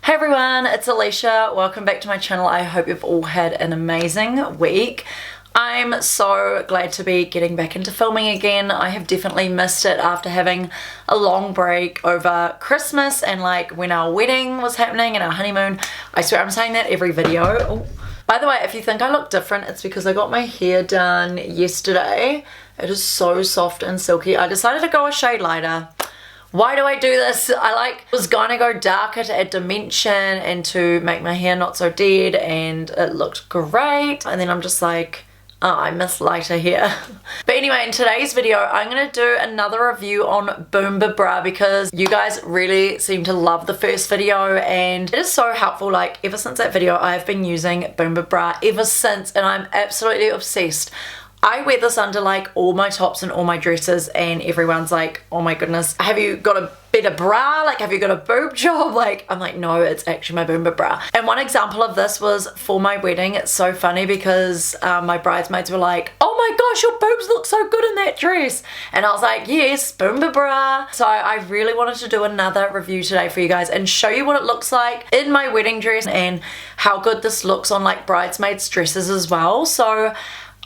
Hey everyone, it's Alyshia. Welcome back to my channel. I hope you've all had an amazing week. I'm so glad to be getting back into filming again. I have definitely missed it after having a long break over Christmas and like when our wedding was happening and our honeymoon. I swear I'm saying that every video. Oh. By the way, if you think I look different, it's because I got my hair done yesterday. It is so soft and silky. I decided to go a shade lighter. Why do I do this? I was gonna go darker to add dimension and to make my hair not so dead, and it looked great. And then I'm just like, oh, I miss lighter hair. But anyway, in today's video, I'm gonna do another review on Boomba bra because you guys really seem to love the first video and it is so helpful. Like ever since that video, I've been using Boomba bra ever since and I'm absolutely obsessed. I wear this under like all my tops and all my dresses and everyone's like, oh my goodness, have you got a better bra? Like, have you got a boob job? Like, I'm like, no, it's actually my Boomba bra. And one example of this was for my wedding. It's so funny because my bridesmaids were like, oh my gosh, your boobs look so good in that dress. And I was like, yes, Boomba bra. So I really wanted to do another review today for you guys and show you what it looks like in my wedding dress and how good this looks on like bridesmaids dresses as well. So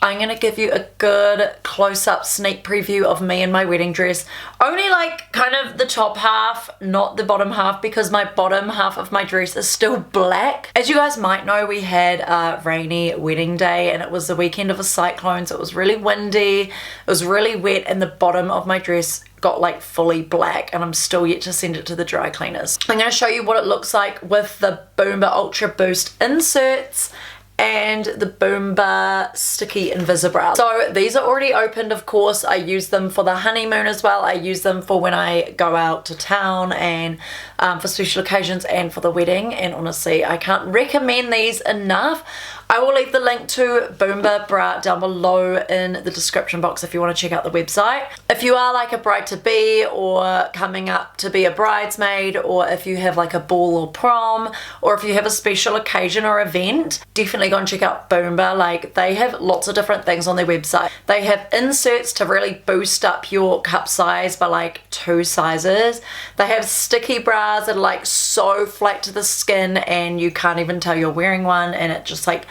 I'm gonna give you a good close-up sneak preview of me in my wedding dress. Only like kind of the top half, not the bottom half, because my bottom half of my dress is still black. As you guys might know, we had a rainy wedding day and it was the weekend of a cyclone, so it was really windy, it was really wet, and the bottom of my dress got like fully black and I'm still yet to send it to the dry cleaners. I'm gonna show you what it looks like with the Boomba Ultra Boost inserts and the Boomba Sticky Invisibra. So these are already opened, of course. I use them for the honeymoon as well. I use them for when I go out to town and for special occasions and for the wedding. And honestly, I can't recommend these enough. I will leave the link to Boomba bra down below in the description box if you want to check out the website. If you are like a bride-to-be or coming up to be a bridesmaid, or if you have like a ball or prom, or if you have a special occasion or event, definitely go and check out Boomba. Like, they have lots of different things on their website. They have inserts to really boost up your cup size by like 2 sizes. They have sticky bras that are like so flat to the skin and you can't even tell you're wearing one, and it just like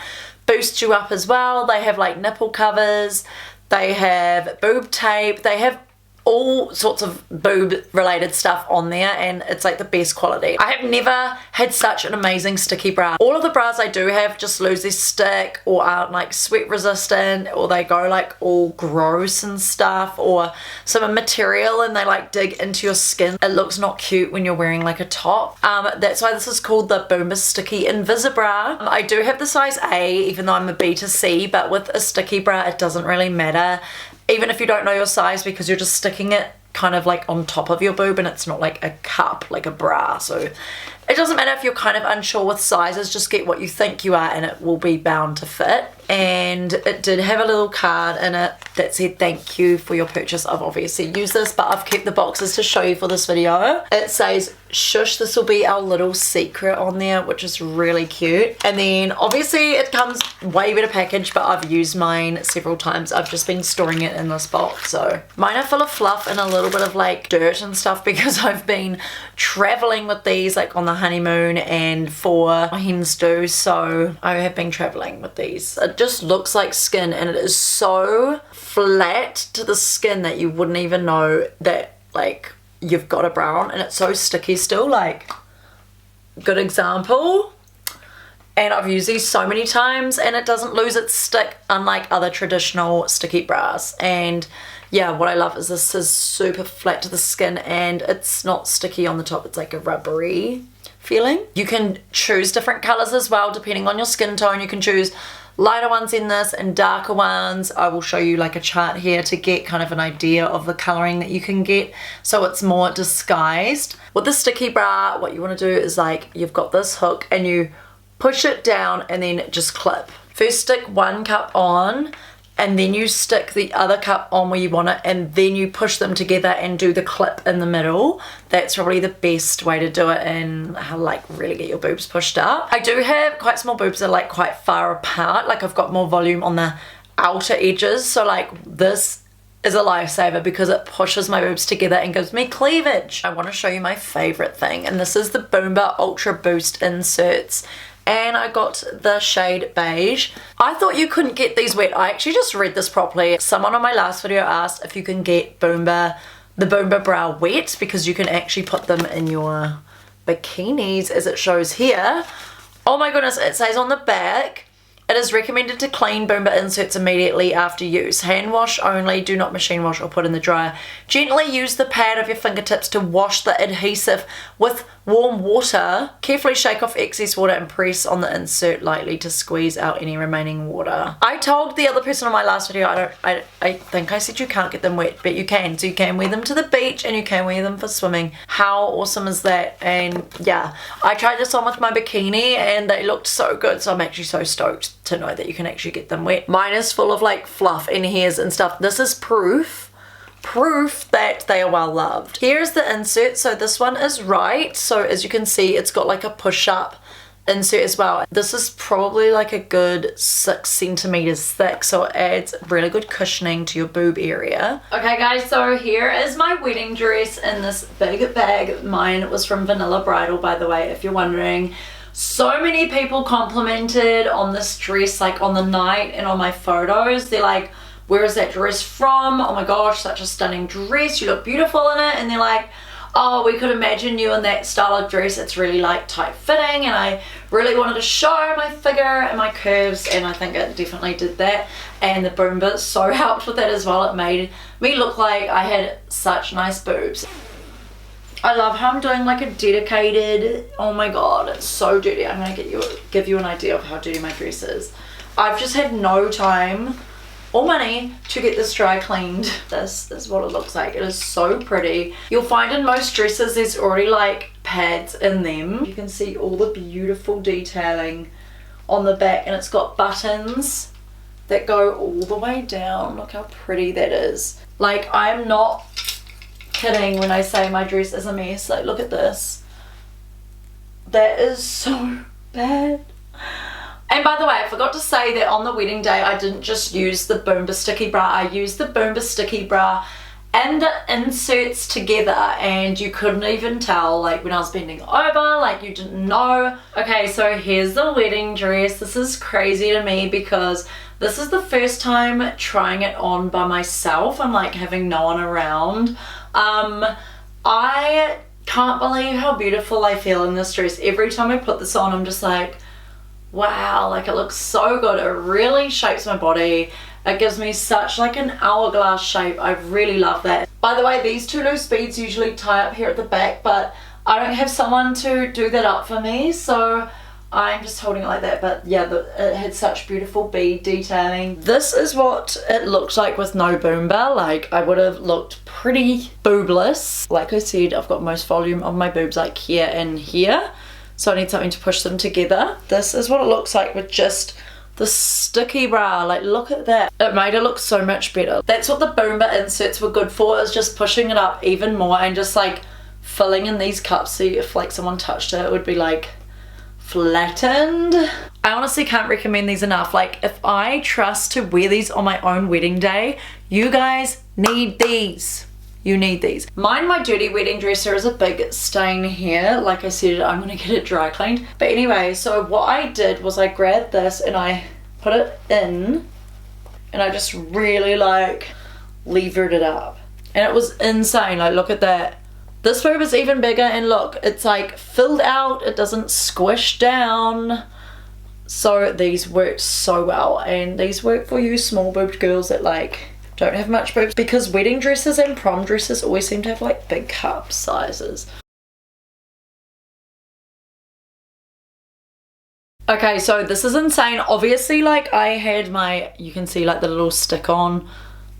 boosts you up as well. They have like nipple covers, they have boob tape, they have all sorts of boob related stuff on there, and it's like the best quality. I have never had such an amazing sticky bra. All of the bras I do have just lose their stick or aren't like sweat resistant, or they go like all gross and stuff, or some material and they like dig into your skin. It looks not cute when you're wearing like a top. That's why this is called the Boomba Sticky Invisibra. I do have the size A, even though I'm a B to C, but with a sticky bra it doesn't really matter, even if you don't know your size, because you're just sticking it kind of like on top of your boob and it's not like a cup, like a bra. So it doesn't matter if you're kind of unsure with sizes, just get what you think you are and it will be bound to fit. And it did have a little card in it that said thank you for your purchase. I've obviously used this, but I've kept the boxes to show you for this video. It says shush, this will be our little secret on there, which is really cute. And then obviously it comes way better packaged, but I've used mine several times. I've just been storing it in this box. So mine are full of fluff and a little bit of like dirt and stuff because I've been traveling with these like on the honeymoon and for my hen's do. So I have been traveling with these. It just looks like skin and it is so flat to the skin that you wouldn't even know that like you've got a bra on, and it's so sticky still. Like, good example. And I've used these so many times and it doesn't lose its stick, unlike other traditional sticky bras. And yeah, what I love is this is super flat to the skin and it's not sticky on the top, it's like a rubbery feeling. You can choose different colors as well depending on your skin tone. You can choose lighter ones in this and darker ones. I will show you like a chart here to get kind of an idea of the coloring that you can get, so it's more disguised. With the sticky bra, what you want to do is like, you've got this hook and you push it down and then just clip. First stick one cup on and then you stick the other cup on where you want it, and then you push them together and do the clip in the middle. That's probably the best way to do it and how like really get your boobs pushed up. I do have quite small boobs that are like quite far apart, like I've got more volume on the outer edges, so like this is a lifesaver because it pushes my boobs together and gives me cleavage. I want to show you my favorite thing, and this is the Boomba Ultra Boost inserts, and I got the shade beige. I thought you couldn't get these wet. I actually just read this properly. Someone on my last video asked if you can get the Boomba bra wet because you can actually put them in your bikinis, as it shows here. Oh my goodness, it says on the back, it is recommended to clean Boomba inserts immediately after use. Hand wash only, do not machine wash or put in the dryer. Gently use the pad of your fingertips to wash the adhesive with warm water. Carefully shake off excess water and press on the insert lightly to squeeze out any remaining water. I told the other person on my last video, I think I said you can't get them wet, but you can. So you can wear them to the beach and you can wear them for swimming. How awesome is that? And yeah, I tried this on with my bikini and they looked so good, so I'm actually so stoked to know that you can actually get them wet. Mine is full of like fluff and hairs and stuff. This is proof that they are well loved. Here's the insert. So this one is right. So as you can see, it's got like a push-up insert as well. This is probably like a good 6 centimeters thick, so it adds really good cushioning to your boob area. Okay guys, so here is my wedding dress in this big bag. Mine was from Vanilla Bridal, by the way, if you're wondering. So many people complimented on this dress, like on the night and on my photos. They're like, where is that dress from? Oh my gosh, such a stunning dress. You look beautiful in it. And they're like, oh, we could imagine you in that style of dress. It's really like tight fitting, and I really wanted to show my figure and my curves, and I think it definitely did that. And the Boomba so helped with that as well. It made me look like I had such nice boobs. I love how I'm doing like a dedicated, oh my god, it's so dirty. I'm gonna give you an idea of how dirty my dress is. I've just had no time or money to get this dry cleaned. This is what it looks like. It is so pretty. You'll find in most dresses there's already like pads in them. You can see all the beautiful detailing on the back, and it's got buttons that go all the way down. Look how pretty that is. Like, I'm not kidding when I say my dress is a mess. Like, look at this. That is so bad. And by the way, I forgot to say that on the wedding day I didn't just use the Boomba sticky bra. I used the Boomba sticky bra and the inserts together, and you couldn't even tell, like when I was bending over, like you didn't know. Okay, so here's the wedding dress. This is crazy to me because this is the first time trying it on by myself. I'm like having no one around. I can't believe how beautiful I feel in this dress. Every time I put this on, I'm just like, wow, like it looks so good. It really shapes my body. It gives me such like an hourglass shape. I really love that. By the way, these two loose beads usually tie up here at the back, but I don't have someone to do that up for me, so I'm just holding it like that. But yeah, it had such beautiful bead detailing. This is what it looked like with no Boomba. Like, I would have looked pretty boobless. Like I said, I've got most volume of my boobs like here and here, so I need something to push them together. This is what it looks like with just the sticky bra. Like, look at that. It made it look so much better. That's what the Boomba inserts were good for, is just pushing it up even more and just like filling in these cups, so if like someone touched it, it would be like flattened. I honestly can't recommend these enough. Like, if I trust to wear these on my own wedding day, you guys need these. You need these. Mind my dirty wedding dress, there is a big stain here. Like I said, I'm gonna get it dry cleaned. But anyway, so what I did was I grabbed this and I put it in, and I just really like levered it up. And it was insane. Like, look at that. This boob is even bigger, and look, it's like filled out. It doesn't squish down. So these work so well, and these work for you small boobed girls that like don't have much boobs, because wedding dresses and prom dresses always seem to have like big cup sizes. Okay, so this is insane. Obviously, like I had my, you can see like the little stick on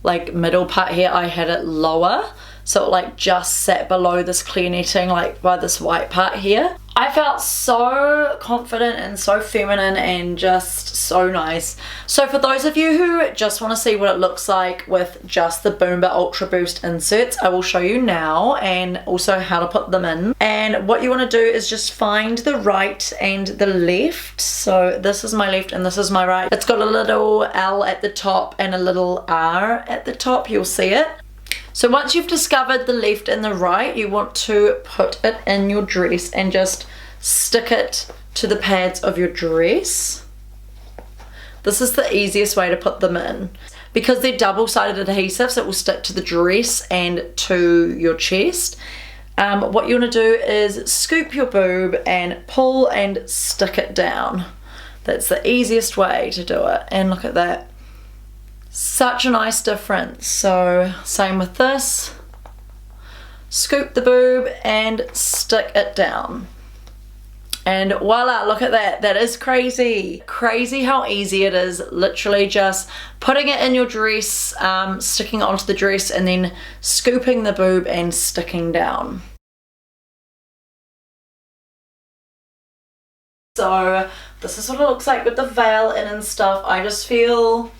like middle part here, I had it lower. so it like just sat below this clear netting, like by this white part here. I felt so confident and so feminine and just so nice. So for those of you who just want to see what it looks like with just the Boomba Ultra Boost inserts, I will show you now, and also how to put them in. And what you want to do is just find the right and the left. So this is my left and this is my right. It's got a little L at the top and a little R at the top, you'll see it. So once you've discovered the left and the right, you want to put it in your dress and just stick it to the pads of your dress. This is the easiest way to put them in. Because they're double-sided adhesives, it will stick to the dress and to your chest. What you want to do is scoop your boob and pull and stick it down. That's the easiest way to do it. And look at that. Such a nice difference. So same with this. Scoop the boob and stick it down. And voila, look at that. That is crazy. Crazy how easy it is. Literally just putting it in your dress, sticking it onto the dress, and then scooping the boob and sticking down. So this is what it looks like with the veil in and stuff. I just feel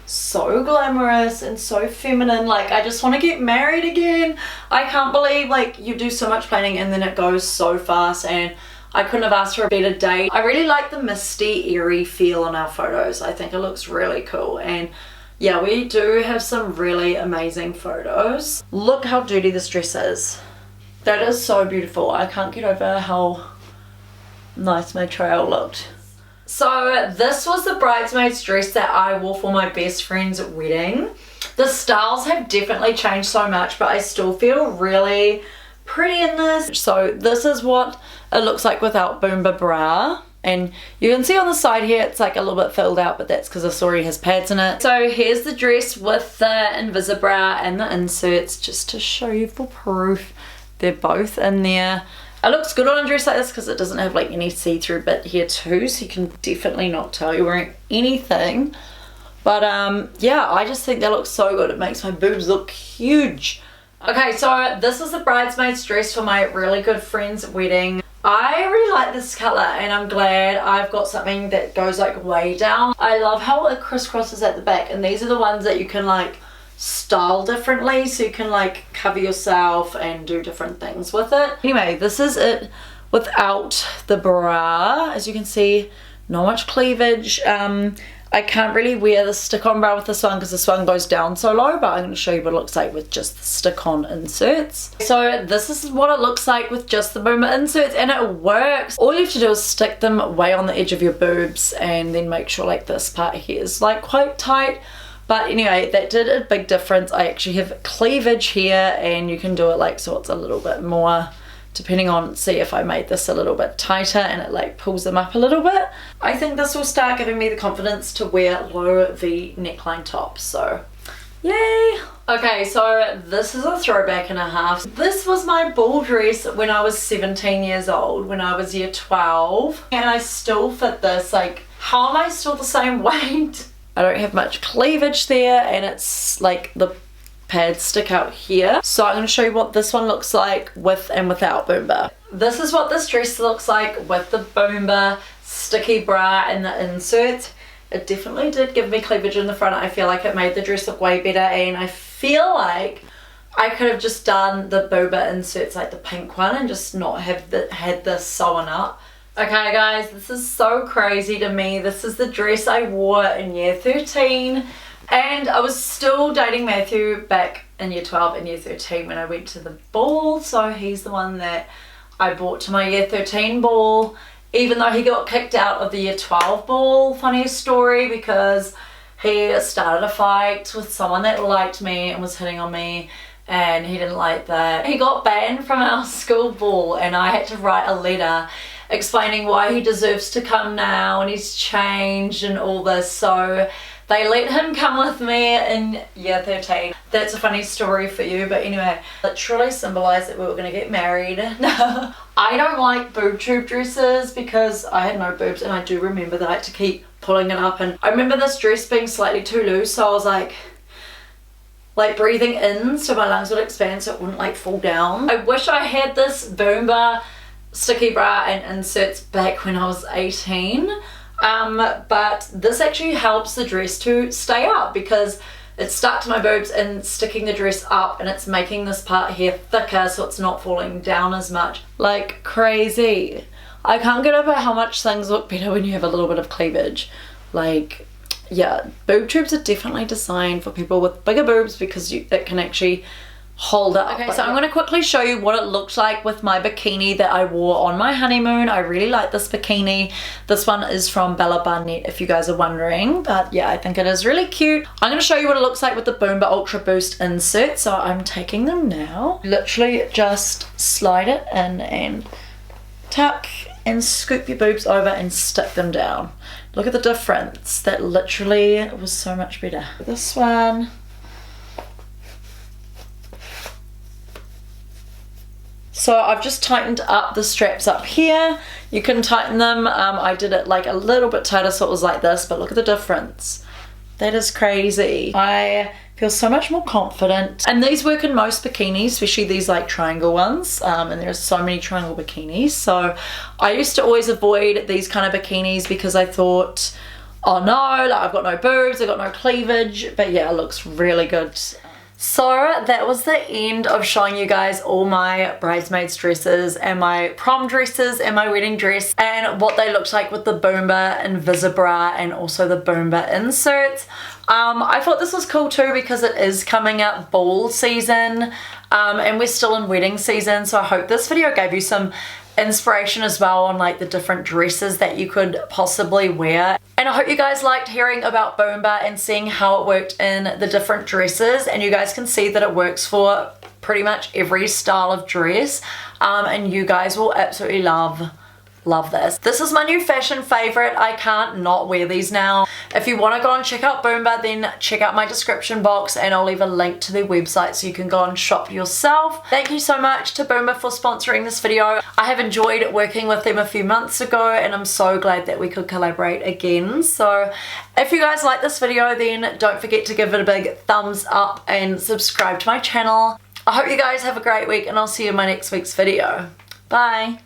so glamorous and so feminine. Like, I just want to get married again. I can't believe, like, you do so much planning and then it goes so fast, and I couldn't have asked for a better date. I really like the misty, airy feel on our photos. I think it looks really cool. And yeah, we do have some really amazing photos. Look how dirty this dress is. That is so beautiful. I can't get over how nice my trail looked. So this was the bridesmaid's dress that I wore for my best friend's wedding. The styles have definitely changed so much, but I still feel really pretty in this. So this is what it looks like without Boomba bra. And you can see on the side here it's like a little bit filled out, but that's because this already has pads in it. So here's the dress with the invisibra and the inserts, just to show you for proof. They're both in there. It looks good on a dress like this because it doesn't have like any see-through bit here too, so you can definitely not tell you're wearing anything. But yeah, I just think that looks so good. It makes my boobs look huge. Okay, so this is the bridesmaid's dress for my really good friend's wedding. I really like this colour, and I'm glad I've got something that goes like way down. I love how it crisscrosses at the back, and these are the ones that you can like style differently, so you can like cover yourself and do different things with it. Anyway, this is it without the bra. As you can see, not much cleavage. I can't really wear the stick-on bra with this one because this one goes down so low, but I'm going to show you what it looks like with just the stick-on inserts. So this is what it looks like with just the Boomba inserts, and it works. All you have to do is stick them way on the edge of your boobs and then make sure like this part here is like quite tight. But anyway, that did a big difference. I actually have cleavage here, and you can do it like so it's a little bit more, depending on, see if I made this a little bit tighter and it like pulls them up a little bit. I think this will start giving me the confidence to wear low V neckline tops, so yay. Okay, so this is a throwback and a half. This was my ball dress when I was 17 years old, when I was year 12, and I still fit this. Like, how am I still the same weight? I don't have much cleavage there, and it's like the pads stick out here. So I'm going to show you what this one looks like with and without Boomba. This is what this dress looks like with the Boomba sticky bra and the inserts. It definitely did give me cleavage in the front. I feel like it made the dress look way better, and I feel like I could have just done the Boomba inserts, like the pink one, and just not have had this sewn up. Okay guys, this is so crazy to me. This is the dress I wore in year 13. And I was still dating Matthew back in year 12 and year 13 when I went to the ball. So he's the one that I brought to my year 13 ball, even though he got kicked out of the year 12 ball. Funniest story, because he started a fight with someone that liked me and was hitting on me, and he didn't like that. He got banned from our school ball, and I had to write a letter explaining why he deserves to come now and he's changed and all this. So they let him come with me in year 13. That's a funny story for you, but anyway, it truly symbolised that we were going to get married. I don't like boob tube dresses because I had no boobs, and I do remember that I had to keep pulling it up, and I remember this dress being slightly too loose, so I was like, like breathing in so my lungs would expand so it wouldn't like fall down. I wish I had this Boomba sticky bra and inserts back when I was 18, but this actually helps the dress to stay up because it's stuck to my boobs and sticking the dress up, and it's making this part here thicker so it's not falling down as much. Like crazy. I can't get over how much things look better when you have a little bit of cleavage. Like, yeah, boob tubes are definitely designed for people with bigger boobs because it can actually hold up. Okay, so I'm going to quickly show you what it looked like with my bikini that I wore on my honeymoon. I really like this bikini. This one is from Bella Barnett, if you guys are wondering, but yeah, I think it is really cute. I'm going to show you what it looks like with the Boomba Ultra Boost insert, so I'm taking them now. Literally just slide it in and tuck and scoop your boobs over and stick them down. Look at the difference. That literally was so much better. This one, so I've just tightened up the straps up here. You can tighten them. I did it like a little bit tighter so it was like this, but look at the difference. That is crazy. I feel so much more confident. And these work in most bikinis, especially these like triangle ones. And there's so many triangle bikinis. So I used to always avoid these kind of bikinis because I thought, oh no, like I've got no boobs, I've got no cleavage. But yeah, it looks really good. So that was the end of showing you guys all my bridesmaids dresses and my prom dresses and my wedding dress and what they looked like with the Boomba invisibra and also the Boomba inserts. I thought this was cool too because it is coming up ball season and we're still in wedding season, so I hope this video gave you some inspiration as well on like the different dresses that you could possibly wear. And I hope you guys liked hearing about Boomba and seeing how it worked in the different dresses, and you guys can see that it works for pretty much every style of dress, and you guys will absolutely love this. This is my new fashion favorite. I can't not wear these now. If you want to go and check out Boomba, then check out my description box and I'll leave a link to their website so you can go and shop yourself. Thank you so much to Boomba for sponsoring this video. I have enjoyed working with them a few months ago and I'm so glad that we could collaborate again. So if you guys like this video, then don't forget to give it a big thumbs up and subscribe to my channel. I hope you guys have a great week and I'll see you in my next week's video. Bye.